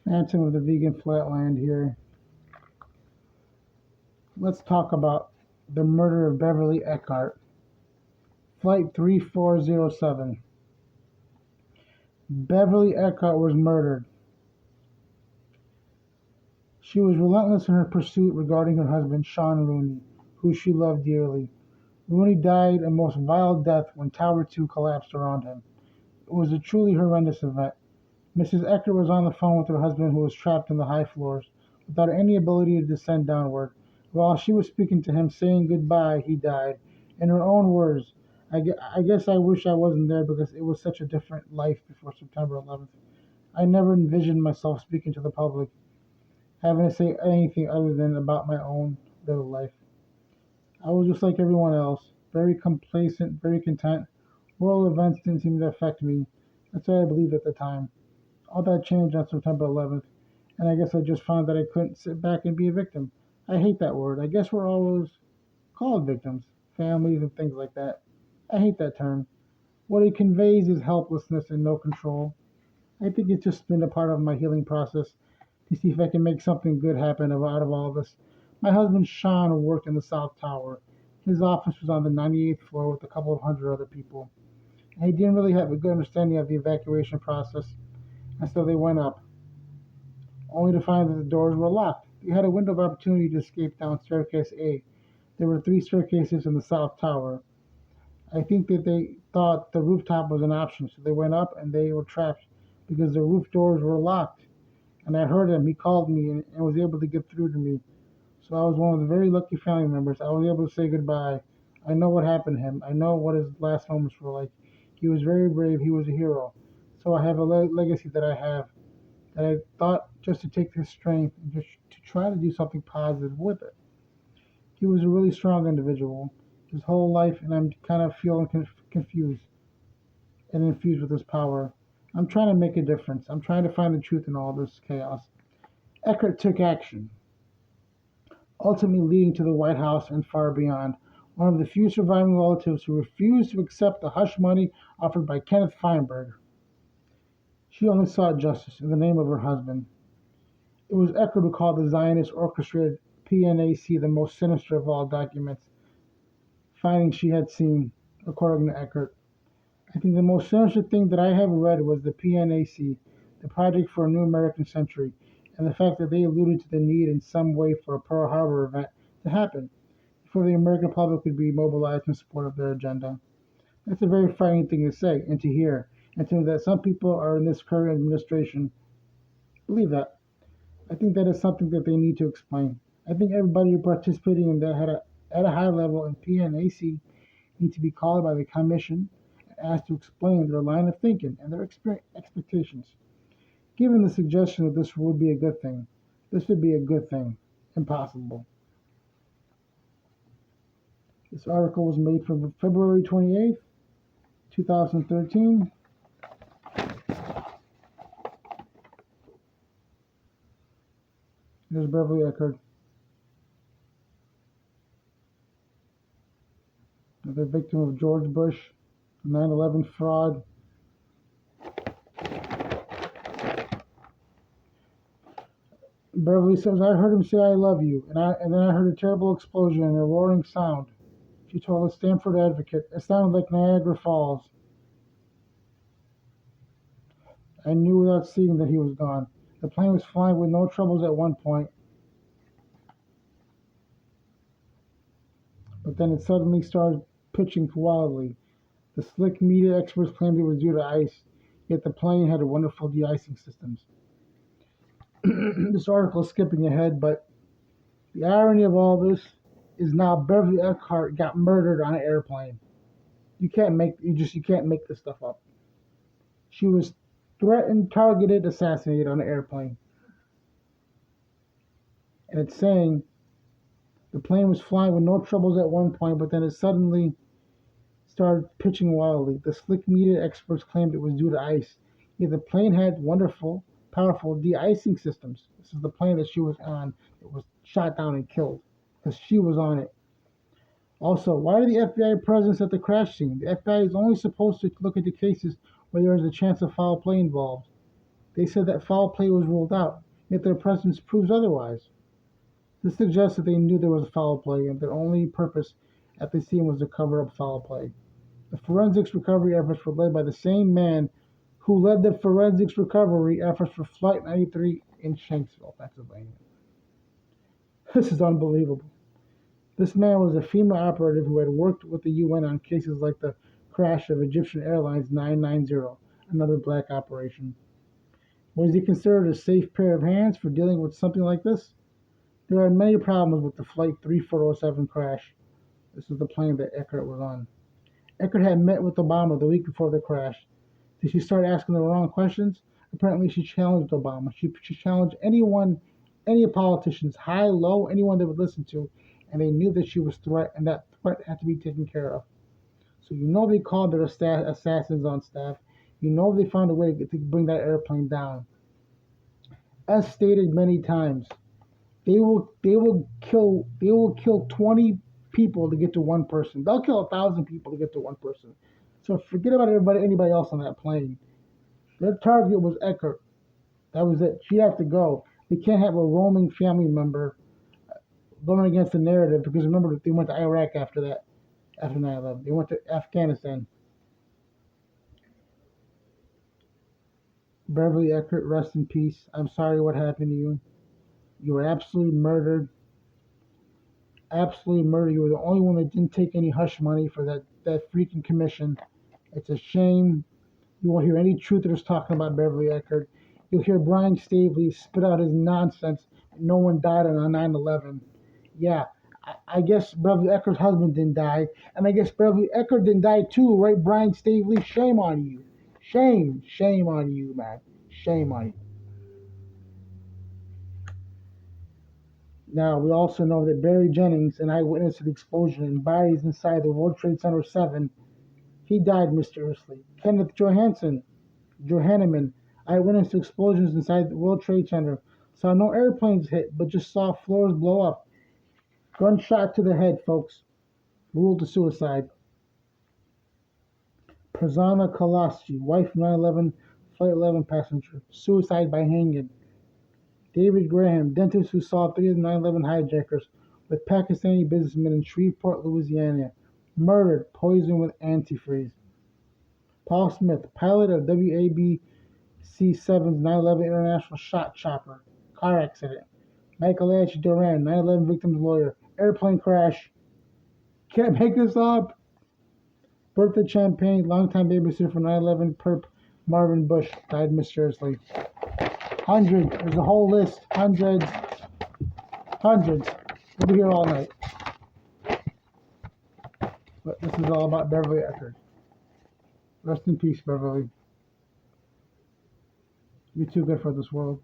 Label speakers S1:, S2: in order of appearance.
S1: Phantom of the Vegan Flatland here. Let's talk about the murder of Beverly Eckert. Flight 3407. Beverly Eckert was murdered. She was relentless in her pursuit regarding her husband, Sean Rooney, who she loved dearly. Rooney died a most vile death when Tower 2 collapsed around him. It was a truly horrendous event. Mrs. Eckert was on the phone with her husband, who was trapped in the high floors, without any ability to descend downward. While she was speaking to him, saying goodbye, he died. In her own words, I guess I wish I wasn't there because it was such a different life before September 11th. I never envisioned myself speaking to the public, having to say anything other than about my own little life. I was just like everyone else, very complacent, very content. World events didn't seem to affect me. That's what I believed at the time. All that changed on September 11th, and I guess I just found that I couldn't sit back and be a victim. I hate that word. I guess we're always called victims, families, and things like that. I hate that term. What it conveys is helplessness and no control. I think it's just been a part of my healing process to see if I can make something good happen out of all this. My husband Sean worked in the South Tower. His office was on the 98th floor with a couple of hundred other people. And he didn't really have a good understanding of the evacuation process, and so they went up, only to find that the doors were locked. They had a window of opportunity to escape down staircase A. There were three staircases in the South Tower. I think that they thought the rooftop was an option, so they went up and they were trapped because the roof doors were locked. And I heard him. He called me and was able to get through to me. So I was one of the very lucky family members. I was able to say goodbye. I know what happened to him. I know what his last moments were like. He was very brave. He was a hero. So I have a legacy that I have that I thought just to take this strength and just to try to do something positive with it. He was a really strong individual his whole life, and I'm kind of feeling confused and infused with his power. I'm trying to make a difference. I'm trying to find the truth in all this chaos. Eckert took action, ultimately leading to the White House and far beyond. One of the few surviving relatives who refused to accept the hush money offered by Kenneth Feinberg. She only sought justice in the name of her husband. It was Eckert who called the Zionist orchestrated PNAC the most sinister of all documents, findings she had seen, according to Eckert. I think the most sinister thing that I have read was the PNAC, the Project for a New American Century, and the fact that they alluded to the need in some way for a Pearl Harbor event to happen before the American public would be mobilized in support of their agenda. That's a very frightening thing to say and to hear, and to know that some people are in this current administration believe that. I think that is something that they need to explain. I think everybody participating in that at a high level in PNAC need to be called by the commission and asked to explain their line of thinking and their expectations. Given the suggestion that this would be a good thing, this would be a good thing. Impossible. This article was made from February 28th, 2013. Here's Beverly Eckert, another victim of George Bush, 9/11 fraud. Beverly says, I heard him say, I love you, and then I heard a terrible explosion and a roaring sound. She told a Stanford advocate, it sounded like Niagara Falls. I knew without seeing that he was gone. The plane was flying with no troubles at one point, but then it suddenly started pitching wildly. The slick media experts claimed it was due to ice, yet the plane had wonderful de-icing systems. This article is skipping ahead, but the irony of all this is now Beverly Eckert got murdered on an airplane. You can't make this stuff up. She was threatened, targeted, assassinated on an airplane. And it's saying the plane was flying with no troubles at one point, but then it suddenly started pitching wildly. The slick media experts claimed it was due to ice. Yet the plane had wonderful, powerful de-icing systems. This is the plane that she was on that was shot down and killed because she was on it. Also, why did the FBI presence at the crash scene? The FBI is only supposed to look into cases where there is a chance of foul play involved. They said that foul play was ruled out, yet their presence proves otherwise. This suggests that they knew there was foul play and their only purpose at the scene was to cover up foul play. The forensics recovery efforts were led by the same man who led the forensics recovery efforts for Flight 93 in Shanksville, Pennsylvania. This is unbelievable. This man was a FEMA operative who had worked with the UN on cases like the crash of Egyptian Airlines 990, another black operation. Was he considered a safe pair of hands for dealing with something like this? There are many problems with the Flight 3407 crash. This is the plane that Eckert was on. Eckert had met with Obama the week before the crash. Did she start asking the wrong questions? Apparently, she challenged Obama. She challenged anyone, any politicians, high, low, anyone they would listen to, and they knew that she was threat, and that threat had to be taken care of. So you know they called their assassins on staff. You know they found a way to bring that airplane down. As stated many times, they will kill 20 people to get to one person. They'll kill 1,000 people to get to one person. So forget about anybody else on that plane. Their target was Eckert. That was it. She had to go. They can't have a roaming family member going against the narrative because remember they went to Iraq after that, after 9/11. They went to Afghanistan. Beverly Eckert, rest in peace. I'm sorry what happened to you. You were absolutely murdered. Absolutely murdered. You were the only one that didn't take any hush money for that freaking commission. It's a shame. You won't hear any truthers talking about Beverly Eckert. You'll hear Brian Staveley spit out his nonsense. No one died on 9/11. Yeah, I guess Beverly Eckert's husband didn't die, and I guess Beverly Eckert didn't die too, right? Brian Staveley, shame on you. Shame on you, man. Shame on you. Now, we also know that Barry Jennings, an eyewitness to the explosion and bodies inside the World Trade Center 7, he died mysteriously. Kenneth Johanneman, eyewitness to explosions inside the World Trade Center, saw no airplanes hit, but just saw floors blow up. Gunshot to the head, folks. Ruled to suicide. Prasanna Kalaschi, wife of 9/11 Flight 11 passenger, suicide by hanging. David Graham, dentist who saw three of the 9/11 hijackers with Pakistani businessmen in Shreveport, Louisiana, murdered, poisoned with antifreeze. Paul Smith, pilot of WABC-7's 9/11 International Shot Chopper, car accident. Michael H. Duran, 9/11 victim's lawyer, airplane crash. Can't make this up. Bertha Champagne, longtime babysitter for 9/11 perp Marvin Bush, died mysteriously. Hundreds. There's a whole list. Hundreds. We'll be here all night. But this is all about Beverly Eckert. Rest in peace, Beverly. You're too good for this world.